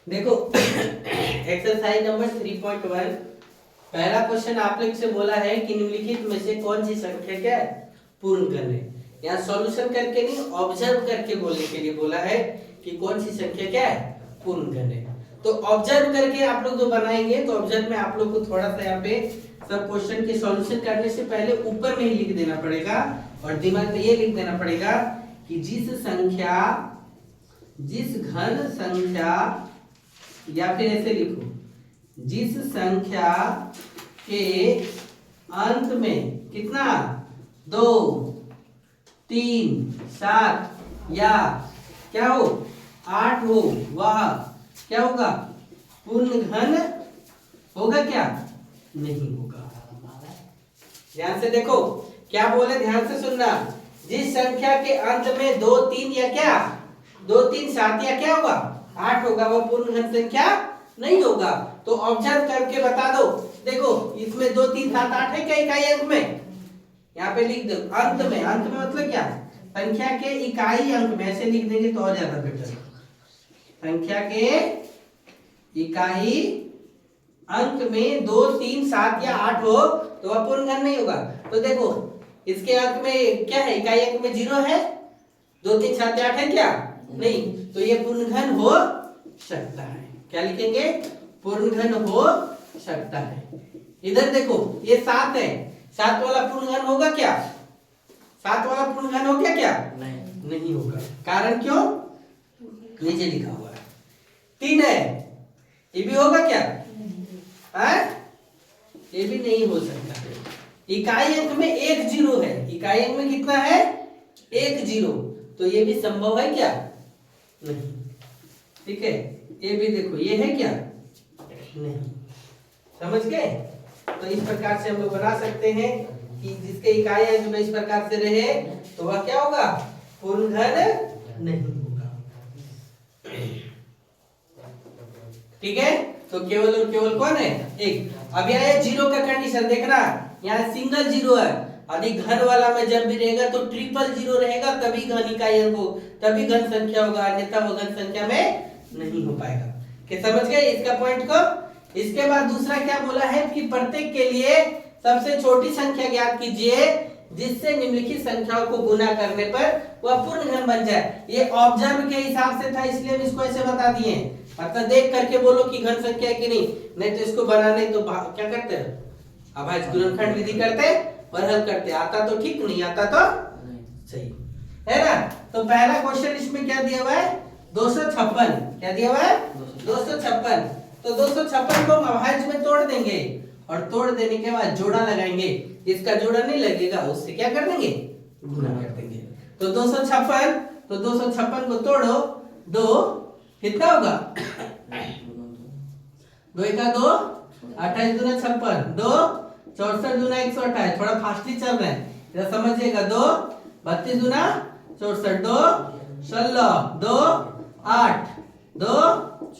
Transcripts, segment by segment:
देखो exercise number 3.1 पहला question आप लोग से बोला है कि निम्नलिखित में से कौन सी संख्या क्या है पूर्ण करने। यहाँ सॉल्यूशन करके नहीं, ऑब्जर्व करके बोलने के लिए बोला है कि कौन सी संख्या क्या है पूर्ण करने। तो ऑब्जर्व करके आप लोग जो बनाएंगे तो ऑब्जर्व में आप लोग को थोड़ा सा यहाँ पे सब क्वेश्चन के सॉल्यूशन करने से पहले ऊपर में ही लिख देना पड़ेगा और दिमाग में ये लिख देना पड़ेगा कि जिस घन संख्या या फिर ऐसे लिखो, जिस संख्या के अंत में कितना 2, 3, 7 या क्या हो 8 हो वह क्या होगा पूर्ण घन होगा क्या नहीं होगा। ध्यान से देखो क्या बोले, ध्यान से सुनना। जिस संख्या के अंत में 2, 3 या क्या 2, 3, 7 या क्या होगा 8 होगा वह पूर्ण घन संख्या नहीं होगा। तो ऑब्जर्व करके बता दो। देखो इसमें 2, 3, 7, 8 है क्या इकाई अंक में, यहाँ पे लिख दो अंत में। अंत में मतलब क्या संख्या के इकाई अंक में, ऐसे लिख देंगे तो और ज्यादा बेटर। संख्या के इकाई अंक में 2, 3, 7 या 8 हो तो वह पूर्ण घन नहीं होगा। तो देखो इसके अंक में क्या है, इकाई अंक में 0 है, 2, 3, 7 8 है क्या नहीं, तो ये पूर्ण घन हो सकता है। क्या लिखेंगे पूर्ण घन हो सकता है। इधर देखो ये 7 है, 7 वाला पूर्ण घन होगा क्या, 7 वाला पूर्ण घन हो गया क्या नहीं होगा। कारण क्यों, नीचे लिखा हुआ है। 3 है, ये भी होगा क्या है, ये भी नहीं हो सकता है। इकाई अंक में 1 0 है, इकाई अंक में कितना है 1 0, तो ये भी संभव है क्या नहीं। ठीक है, ये भी देखो ये है क्या नहीं। समझ गए। तो इस प्रकार से हम लोग बना सकते हैं कि जिसके इकाई अंक में इस प्रकार से रहे तो वह क्या होगा पूर्ण घन नहीं होगा। ठीक है, तो केवल और केवल कौन है एक। अब यहाँ 0 का कंडीशन देखना, यहाँ सिंगल 0 है, यदि घन वाला में जब भी रहेगा तो ट्रिपल 0 रहेगा तभी घन इकाई अंक हो, तभी घन संख्या होगा, अन्यथा वो घन संख्या में नहीं हो पाएगा। क्या समझ गए इसका पॉइंट को। इसके बाद दूसरा क्या बोला है कि प्रत्येक के लिए सबसे छोटी संख्या ज्ञात कीजिए जिससे निम्नलिखित संख्याओं को गुना करने पर वह पूर्ण घन बन जाए। ये ऑब्जर्व के हिसाब से था इसलिए हम इसको ऐसे बता दिए, मतलब देख करके बोलो कि घन संख्या है कि नहीं तो इसको बनाने तो क्या करते हैं अभाज्य गुणनखंड विधि करते और हल करते। आता तो ठीक, नहीं आता तो सही है ना। तो पहला क्वेश्चन इसमें क्या दिया हुआ है 256, क्या दिया हुआ है 256। तो 256 को हम अभाज्य में तोड़ देंगे और तोड़ देने के बाद जोड़ा लगाएंगे, इसका जोड़ा नहीं लगेगा उससे क्या कर देंगे गुना कर देंगे। तो 256, तो 256 को तोड़ो, 2 कितना होगा 2 1 2 28 दूना 56, 2 64 दूना 128। थोड़ा फास्टली चल रहे हैं इधर समझिएगा। 2 32 दूना 64, 2 16, 2 8, 2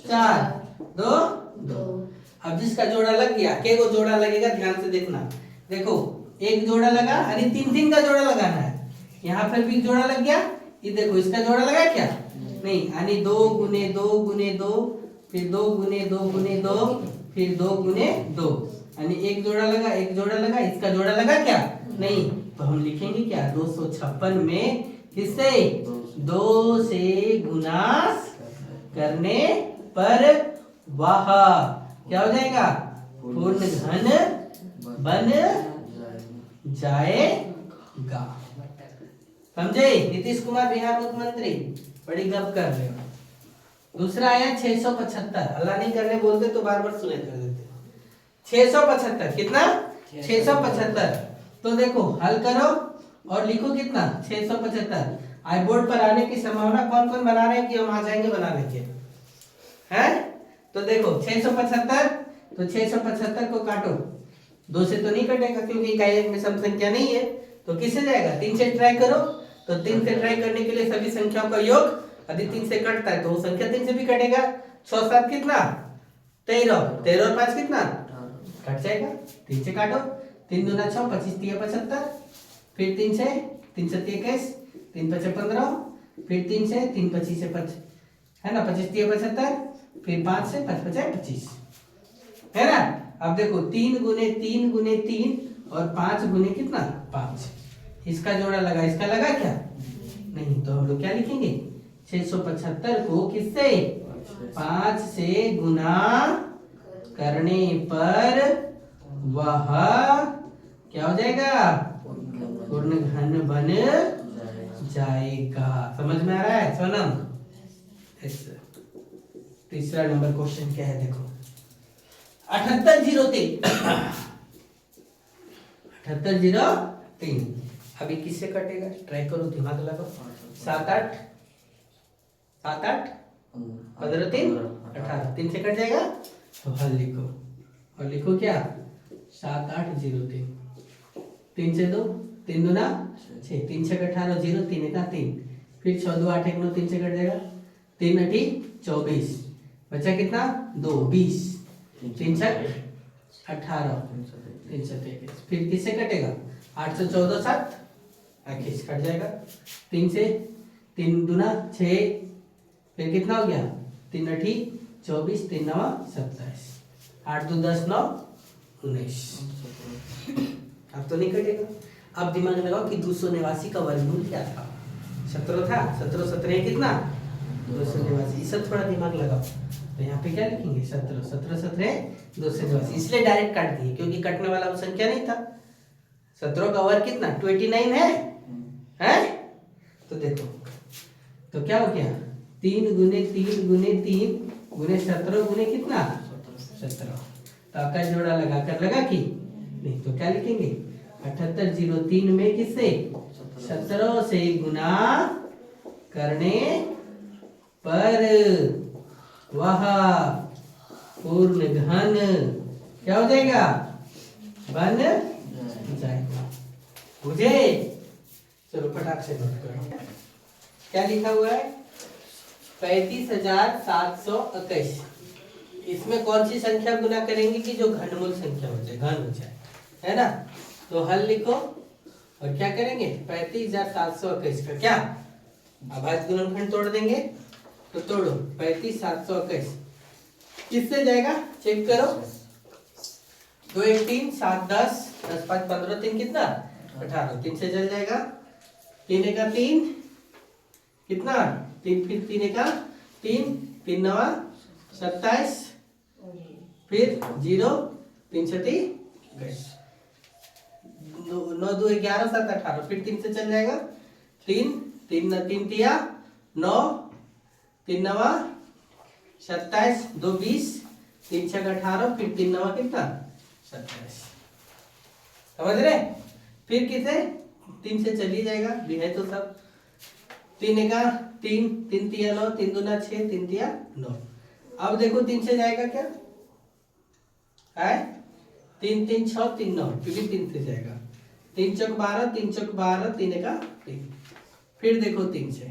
4, 2 2। अब जिसका जोड़ा लग गया, के को जोड़ा लगेगा ध्यान से देखना। देखो एक जोड़ा लगा, यानी 3 का जोड़ा लगाना है। यहाँ पर भी जोड़ा लग गया, ये देखो इसका जोड़ा लगा क्या नहीं, यानी 2 गुने 2 गुने 2, फिर 2 गुने 2 गुने 2, फिर 2 गुने 2, यानी एक जोड़ा लगा, एक जोड़ा लगा, इसका जोड़ा लगा क्या नहीं। तो हम लिखेंगे क्या 256 में किससे 2 से गुना करने पर वह क्या हो जाएगा पूर्ण घन बन जाएगा। समझे। नीतीश कुमार बिहार मुख्यमंत्री बड़ी गप कर रहे हो। दूसरा आया 675, अल्लाह नहीं करने बोलते तो बार बार सुने कर देते। 675 कितना 675। तो देखो हल करो और लिखो कितना 675। आई बोर्ड पर आने की संभावना कौन कौन बना रहे हैं कि हम आ जाएंगे बनाने के हैं। तो देखो 675, तो 675 को काटो, 2 से तो नहीं कटेगा क्योंकि इकाई अंक में सम संख्या नहीं है, तो किससे जाएगा 3 से ट्राई करो। तो 3 से ट्राई करने के लिए सभी संख्याओं का योग यदि 3 से कटता है तो वो संख्या 3 से भी कटेगा। 6 7 कितना 13, 13 और 5 कितना कट जाएगा, 3 से काटो। 3 दूना 6, 25 3 75, फिर 3 से 3 7 21, 3 5 15, फिर 3 से 3 25 से 5 है ना, 25 तिया 75, फिर 5 से 5 बचे 25, है ना। अब देखो 3 गुने 3 गुने 3 और 5 गुने कितना 5, इसका जोड़ा लगा, इसका लगा क्या नहीं, तो हम लोग क्या लिखेंगे 675 को किससे 5 से गुना करने पर वह क्या हो जाएगा पूर्ण घन बन जाएगा। समझ में आ रहा है सोनम? तीसरा नंबर क्वेश्चन क्या है देखो, 7803 7803 अभी किससे कटेगा, ट्राई करो, दिमाग लगाओ। 7 8 7 8 15 3 18, 3 से कट जाएगा तो हल लिखो, और लिखो क्या 7803, 3 से 2 3 दूना 6, 3 से 18 0 3 का 3, फिर 6 2 8 1 9, 3 से कट जाएगा, 3 8 24, बचा कितना 2 20, 3 छक 18, 3 से 21, फिर किससे कटेगा 8 से 14 7 21 कट जाएगा, 3 से 3 दूना 6, फिर कितना हो गया 3 8 24, 3 9 27, 8 2 10 9 19, अब तो नहीं कटेगा। अब दिमाग लगाओ कि 289 का वर्गमूल क्या था, 17 था, 17 17 कितना 289, इससे थोड़ा दिमाग लगाओ, तो यहाँ पे क्या लिखेंगे 17 17 17 289, इसलिए डायरेक्ट काट दिए क्योंकि कटने वाला वो संख्या नहीं था। 17 का वर्ग कितना 29 है? तो देखो तो क्या हो गया 3 गुने 3 गुने 3 गुने 17 गुने कितना 17, तो आपका जोड़ा लगा कर लगा कि नहीं, तो क्या लिखेंगे 7803 में किससे 17 से गुना करने पर वह पूर्ण घन क्या हो जाएगा बन जाएगा। मुझे चलो फटाक से नोट करो, क्या लिखा हुआ है 35,721, इसमें कौन सी संख्या गुना करेंगे कि जो घनमूल संख्या हो जाए, घन हो जाए, है ना। तो हल लिखो और क्या करेंगे 35,721 का क्या अभाज्य गुणनखंड तोड़ देंगे, तो तोड़ो 35,721 किससे जाएगा चेक करो, 2 1 3 7 10 10 5 15 3 कितना 18, 3 से चल जाएगा, 3 1 3 कितना 3, फिर 3 1 3 3 9 27, फिर 0 3 6 21, 9 2 11 7 18, फिर 3 से चल जाएगा, 3 3 3 तिया 9 3 9 27 2 20, 3 6 18, फिर 3 9 कितना 27, समझ रहे। फिर किसे 3 से चली जाएगा भी है तो सब, 3 1 3 3 तिया 9 3 दूना 6 3 तिया 9, अब देखो 3 से जाएगा क्या है 3 3 6 3 9, क्योंकि 3 से जाएगा, 3 चौक 12 3 चौक 12 3 1 3, फिर देखो 3 से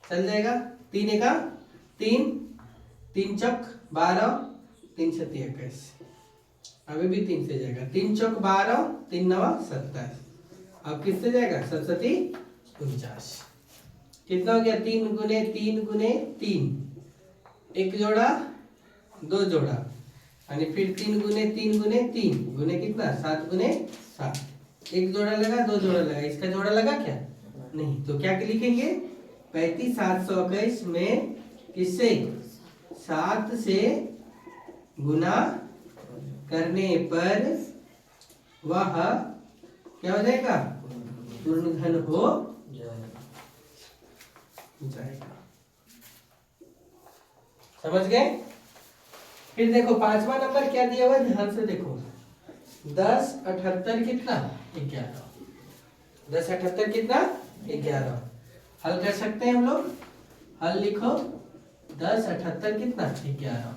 चल जाएगा, 3 1 3 3 चौक 12 3 से 21, अभी भी 3 से जाएगा, 3 चौक 12 3 9 27, अब किससे जाएगा 7 49, कितना हो गया 3 गुने 3 गुने 3, एक जोड़ा 2 जोड़ा, यानी फिर 3 गुने 3 गुने 3 गुने कितना 7 गुने 7, एक जोड़ा लगा 2 जोड़ा लगा, इसका जोड़ा लगा क्या नहीं, तो क्या लिखेंगे 35,721 में किससे 7 से गुना करने पर वह क्या हो जाएगा पूर्ण घन हो जाएगा। समझ गए। फिर देखो 5वां नंबर क्या दिया हुआ है, ध्यान से देखो 10 78 कितना 11, 10 78 कितना 11, हल कर सकते हैं हम लोग, हल लिखो 10 78 कितना 11,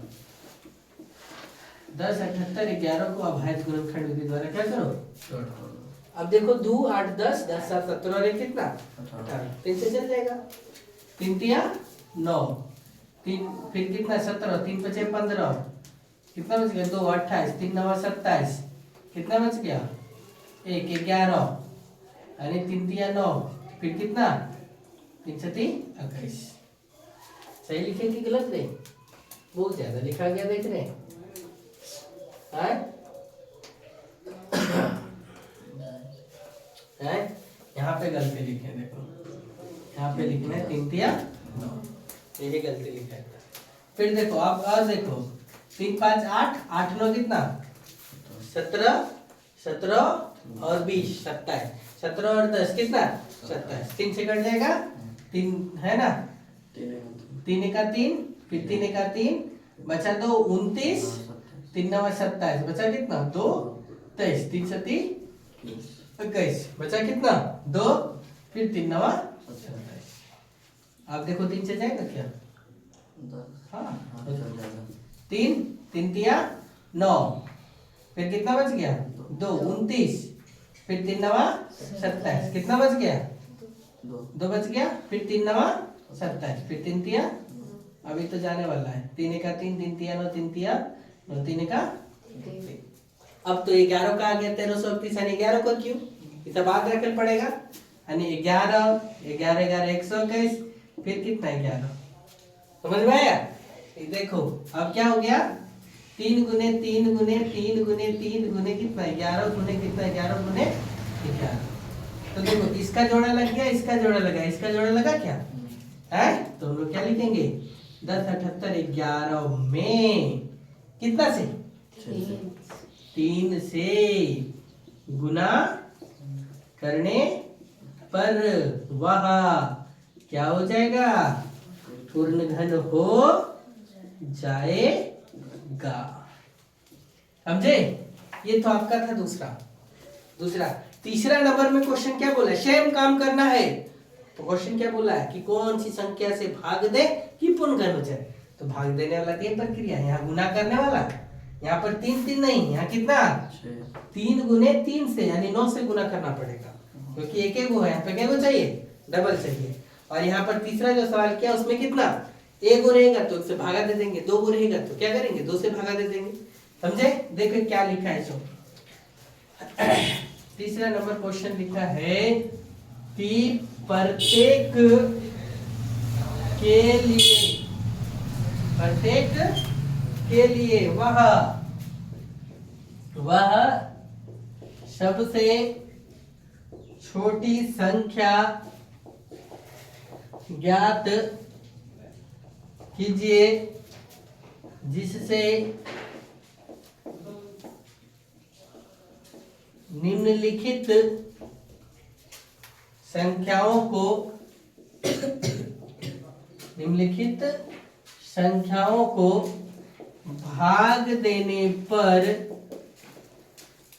10 78 11 को अभाज्य गुणनखंड विधि द्वारा क्या करो जोड़ो। अब देखो 2 8 10 10 7 17 और कितना 18, 3 से चल जाएगा, 3 तिया 9, 3 फिर कितना 17, 3 5 15, कितना बच गया 2 28, 3 9 27, कितना बच गया 1 11, यानी 3 तिया 9, फिर कितना 3 7 21, सही लिखे कि गलत रे? बहुत ज्यादा लिखा गया, देख रहे हैं? यहाँ पे गलती लिखे, देखो यहाँ पे लिखना है 3 तिया 9, यही गलती लिखा है। फिर देखो आप और देखो 3 5 8, 8 9 कितना 17, 17 और 20 27, 17 और 10 कितना 27, 3 से कट जाएगा 3 है ना, 3 का 3, फिर 3 का 3 बचा 2 29, 3 9 27 बचा कितना 2 23, 3 से 3 21 बचा कितना 2, फिर 3 9 27। आप देखो 3 से जाएगा क्या? हाँ 3 3 तिया 9, फिर कितना बच गया 2 29, फिर 3 9 27, कितना बच गया 2 बच गया, फिर 3 9 27, फिर 3 तिया अभी तो जाने वाला है 3 का 3, 3 तिया 9, 3 तिया 9, 3 का 3। अब तो 11 का आ गया 1331, यानी 11 को क्यों ये सब याद रखना पड़ेगा, यानी 11 11 11 121, फिर कितना 11, समझ में आया? देखो अब क्या हो गया 3 गुने 3 गुने 3 गुने 3 गुने कितना 11 गुने कितना 11 गुने 11। तो देखो इसका जोड़ा लग गया, इसका जोड़ा लगा, इसका जोड़ा लगा क्या है, तो हम लोग क्या लिखेंगे 10 78 11 में कितना से 3 से गुना करने पर वह क्या हो जाएगा पूर्ण घन हो जाएगा। समझे? ये तो आपका था दूसरा। तीसरा नंबर में क्वेश्चन क्या बोला, सेम काम करना है। तो क्वेश्चन क्या बोला है कि कौन सी संख्या से भाग दे कि पूर्ण घन हो जाए। तो भाग देने वाला 3 प्रक्रिया है, यहाँ गुना करने वाला, यहाँ पर 3 3 नहीं, यहाँ कितना 3 गुने 3 से, यानी 9 से गुना करना पड़ेगा, क्योंकि एक एक वो है, यहाँ पे क्या वो चाहिए डबल चाहिए। और यहाँ पर तीसरा जो सवाल किया उसमें कितना 1 गो रहेगा तो उससे भागा दे देंगे, 2 गो रहेगा तो क्या करेंगे 2 से भागा दे देंगे। समझे? देखो क्या लिखा है जो तीसरा नंबर क्वेश्चन लिखा है कि प्रत्येक के लिए वह सबसे छोटी संख्या ज्ञात कीजिए जिससे निम्नलिखित संख्याओं को भाग देने पर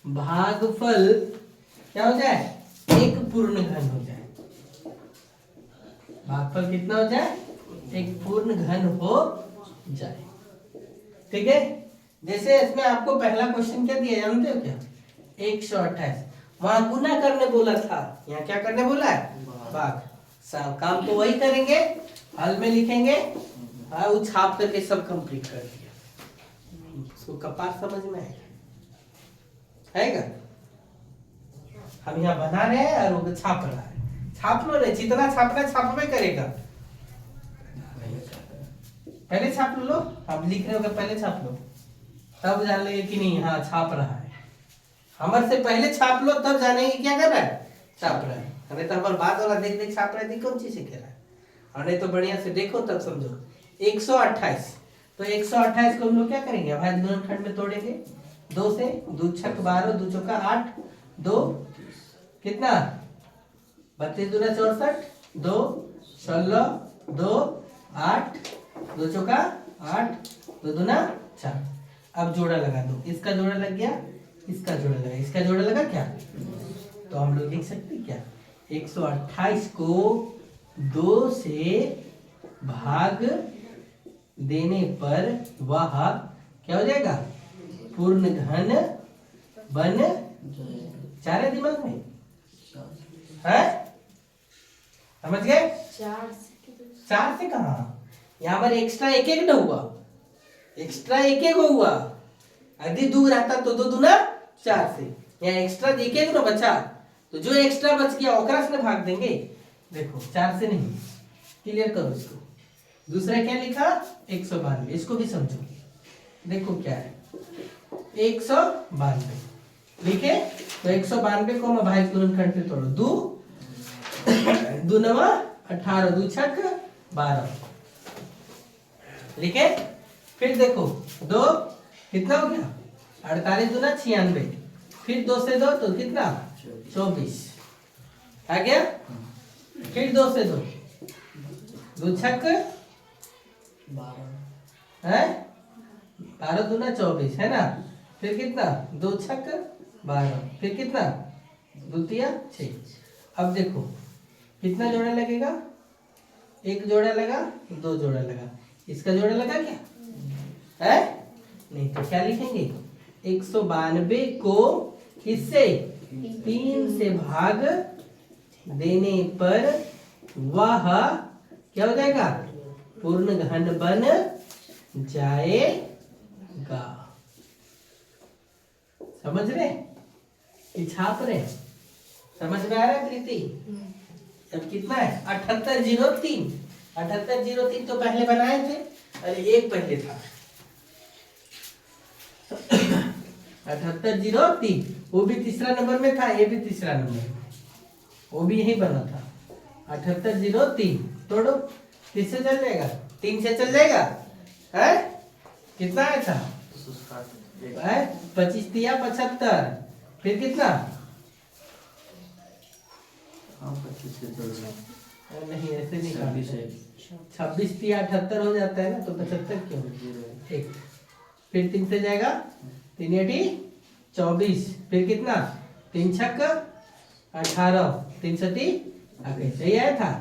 भागफल क्या हो जाए, एक पूर्ण घन हो जाए। भागफल कितना हो जाए, एक पूर्ण घन हो जाए। ठीक है? जैसे इसमें आपको पहला क्वेश्चन क्या दिया जानते हो क्या, 128, वहां गुना करने बोला था, यहाँ क्या करने बोला है भाग। काम तो वही करेंगे, हल में लिखेंगे, वो छाप करके सब कंप्लीट कर दिया। उसको कपार समझ में आएगा? हम यहाँ बना रहे हैं और वो छाप रहा है। छाप लो नहीं, जितना छापना छाप में करेगा। पहले छाप लो, अब लिख रहे हो पहले छाप लो, तब जान लेंगे कि नहीं हाँ छाप रहा है। हमारे से पहले छाप लो तब जानेंगे क्या कर रहा है, छाप रहा है। नहीं तो हमारे बात वाला देख देख छाप रहा है, कौन चीज से कह रहा है। और नहीं तो बढ़िया से देखो तब समझो। 128, तो 128 को हम लोग क्या करेंगे, भाई गुणनखंड में तोड़ेंगे 2 से, 2 छक 12, 2 चौका 8, 2 कितना 32 दूना 64, 2 16, 2 8, 2 चौका 8, 2 दूना 4। अब जोड़ा लगा दो, इसका जोड़ा लग गया, इसका जोड़ा लगा, इसका जोड़ा लगा क्या, तो हम लोग लिख सकते क्या 128 को 2 से भाग देने पर वह क्या हो जाएगा, पूर्ण घन बन चारे दिमाग में है, समझ गए? 4 से कहा, यहाँ पर एक्स्ट्रा एक एक ना हुआ, एक्स्ट्रा एक एक हुआ। यदि 2 रहता तो 2 दूना 4 से, यहाँ एक्स्ट्रा एक एक ना बचा, तो जो एक्स्ट्रा बच गया ओकरा से भाग देंगे। देखो 4 से नहीं, क्लियर करो इसको, दूसरा क्या लिखा 192, इसको भी समझो। देखो क्या है 192 लिखे तो 192 को हम अभाज्य गुणनखंड पे तोड़ो। दो नवा 18, दो छक 12 लिखे। फिर देखो दो कितना हो गया 48 दूना 96, फिर 2 से 2 तो कितना 24 आ गया। फिर 2 से 2 दो छक 12 है, 12 दूना 24 है ना। फिर कितना 2 छक 12, फिर कितना द्वितीय 6। अब देखो कितना जोड़ा लगेगा, एक जोड़ा लगा, दो जोड़ा लगा, इसका जोड़ा लगा क्या है नहीं, तो क्या लिखेंगे 192 को किससे 3 से भाग देने पर वह क्या हो जाएगा पूर्ण घन बन जाएगा। समझ रहे कि छाप रहे, समझ में आ रहा है प्रीति। अब कितना है 7803, 7803 तो पहले बनाए थे, अरे एक पहले था 7803, वो भी तीसरा नंबर में था, ये भी तीसरा नंबर, वो भी यही बना था 7803। तोड़ो किससे चल जाएगा 3 से चल जाएगा है, कितना आया था 25 तिया 75, फिर कितना नहीं ऐसे नहीं 26 तिया 78 हो जाता है ना, तो 75 क्यों एक। फिर 3 से जाएगा 3 8 24, फिर कितना 3 छक 18, 3 सती यही आया था।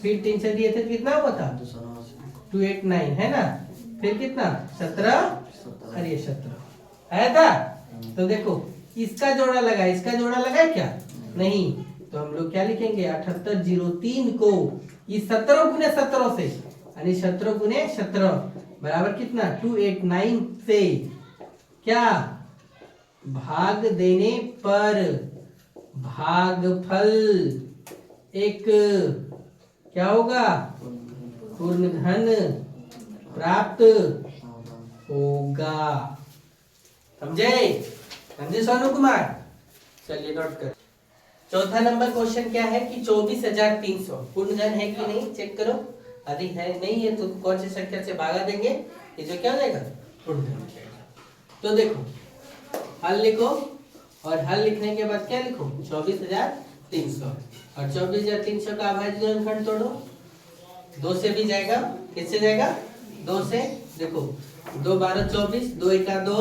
फिर 3 से दिए थे कितना हुआ था 289 है ना। फिर कितना 17, अरे 17 आया था। तो देखो इसका जोड़ा लगा, इसका जोड़ा लगा क्या नहीं, तो हम लोग क्या लिखेंगे 7803 को इस 17 गुने 17 से, यानी 17 गुने 17 बराबर कितना 289 से क्या भाग देने पर भागफल एक क्या होगा पूर्ण घन प्राप्त होगा। समझे समझे सोनू कुमार। चलिए नोट कर। चौथा नंबर क्वेश्चन क्या है कि 24,300 पूर्ण घन है कि नहीं चेक करो, अधिक है नहीं है तो कौन सी संख्या से भागा देंगे, ये जो क्या हो जाएगा पूर्ण घन हो जाएगा। तो देखो हल लिखो, और हल लिखने के बाद क्या लिखो 24,300, और 24,300 का अभाज्य गुणनखंड तोड़ो। 2 से भी जाएगा, किससे जाएगा 2 से। देखो 2 12 24, 2 1 2,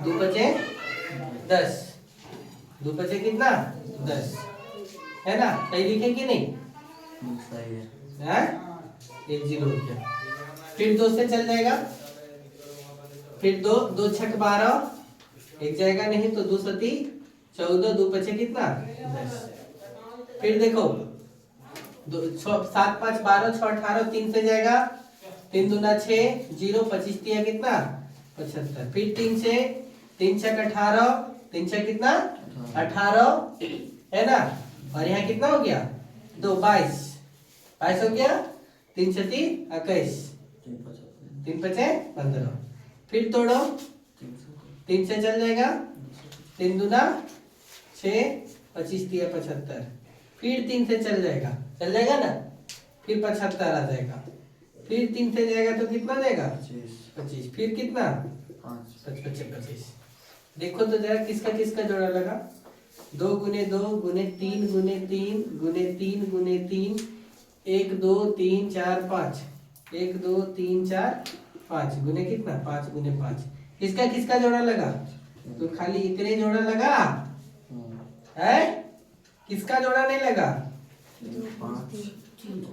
2 बचे 10, 2 बचे कितना 10 है ना, सही लिखे कि नहीं सही है, 1 0 हो गया। फिर 2 से चल जाएगा, फिर 2 2 छक 12 एक जाएगा नहीं, तो 2 सती 14, 2 बचे कितना 10। फिर देखो 7 5 12 6 18, 3 से जाएगा, 3 दूना 6 0, 25 तिया कितना 75। फिर 3 से 3 छक 18, 3 छक कितना 18 है ना, और यहाँ कितना हो गया 2 22 22 हो गया, 3 छती 21, 3 बचे 15। फिर तोड़ो 3 से चल जाएगा, 3 दूना 6, 25 तिया 75। फिर 3 से चल जाएगा ना, फिर 75 आ जाएगा। फिर 3 से जाएगा तो कितना जाएगा 25, फिर कितना 5 बचे 25। देखो तो जरा किसका किसका जोड़ा लगा, 2 गुने 2 गुने 3 गुने 3 गुने 3 गुने 3, 1 2 3 4 5, 1 2 3 4 5 गुने कितना 5 गुने 5। किसका किसका जोड़ा लगा, तो खाली इतने जोड़ा लगा है, किसका जोड़ा नहीं लगा,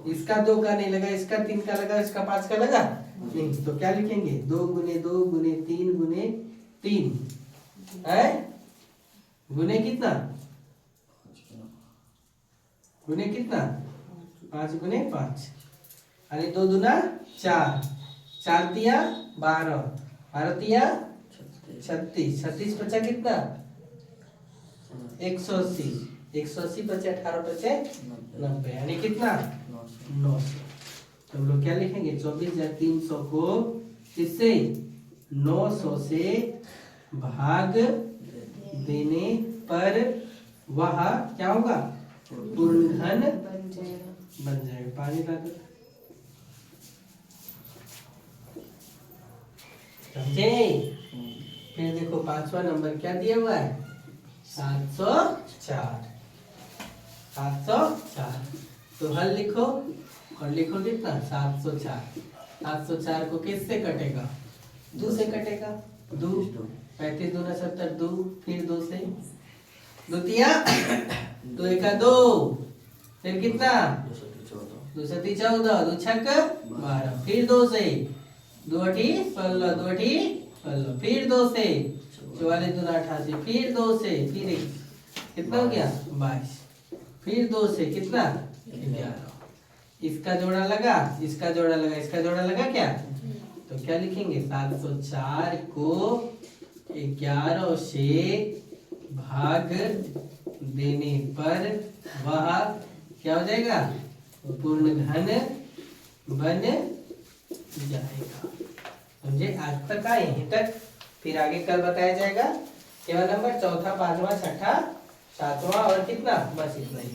इसका 2 का नहीं लगा, इसका 3 का लगा, इसका 5 का लगा नहीं। तो क्या लिखेंगे 2 गुने 2 गुने 3 गुने 3 है, गुने कितना गुने कितना 5 गुने 5, अरे 2 दूना 4, 4 तिया 12, 12 तिया 36, 36 बचा कितना 180, 180 बचे 18 बचे 90, यानी कितना 900। तो हम लोग क्या लिखेंगे 24,300 को किससे 900 से भाग देने पर वह क्या होगा पूर्ण घन बन जाएगा। पानी ला दो। समझे? फिर देखो 5वां नंबर क्या दिया हुआ है 704। 704 तो हल लिखो और लिखो कितना 704। 704 को किससे कटेगा 2 से कटेगा। 2 35 दूना 70 2 फिर 2 से द्वितीया 2 एका 2 फिर कितना 2 सती 14 2 छक 12 फिर 2 से 2 अठी 16 2 अठी 16 फिर 2 से 44 दूना 88 फिर 2 से फिर कितना हो गया 22 फिर 2 से कितना 11। इसका जोड़ा लगा इसका जोड़ा लगा इसका जोड़ा लगा क्या तो क्या लिखेंगे 704 को 11 से भाग देने पर वह क्या हो जाएगा पूर्ण घन बन जाएगा। समझे? आज तक आए यहीं तक, फिर आगे कल बताया जाएगा केवल नंबर 4, 5, 6, 7वां और कितना बस इतना ही।